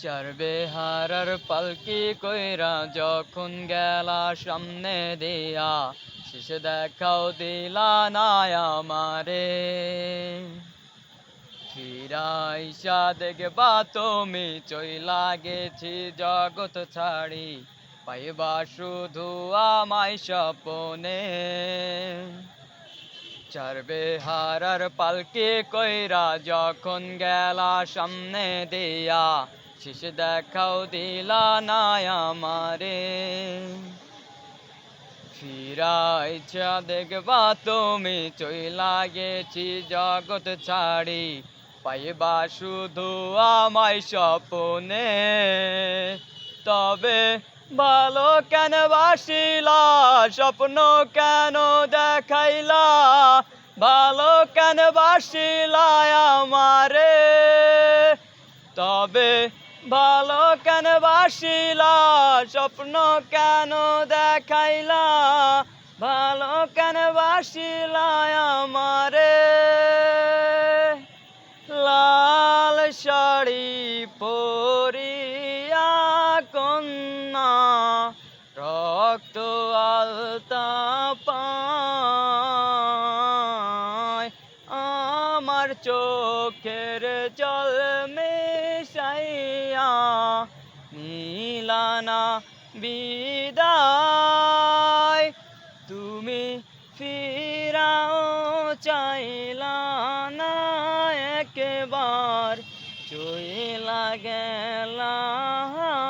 চড়বে হারার পালকি কইরা যখন গেলা সামনে দিয়া, শেষে দেখাও দিলা না আমারে। ফিরাইসা দেখবা তুমি চইলা গেছি জগৎ ছাড়ি, পাইবা শুধু আমায় স্বপনে। চড়বে হারার পালকি কইরা যখন গেলা সামনে দিয়া, শেষে দেখাও দিলা না আমারে। ফিরাইছা দেখবা তুমি চইলা গেছি জগৎ ছাড়ি, পাইবা শুধু আমায় স্বপনে। তবে ভালো কেন বাসিলা, স্বপ্ন কেন দেখাইলা, ভালো কেন বাসিলা আমারে। তবে ভালো কেন বাসিলা, স্বপ্ন কেন দেখাইলা, ভালো কেন বাসিলা আমারে। লাল শাড়ি পরিয়া কন্যা, রক্ত আলতা পায়, আমার চোখের জল মিশাইয়া নিলানা বিদায়।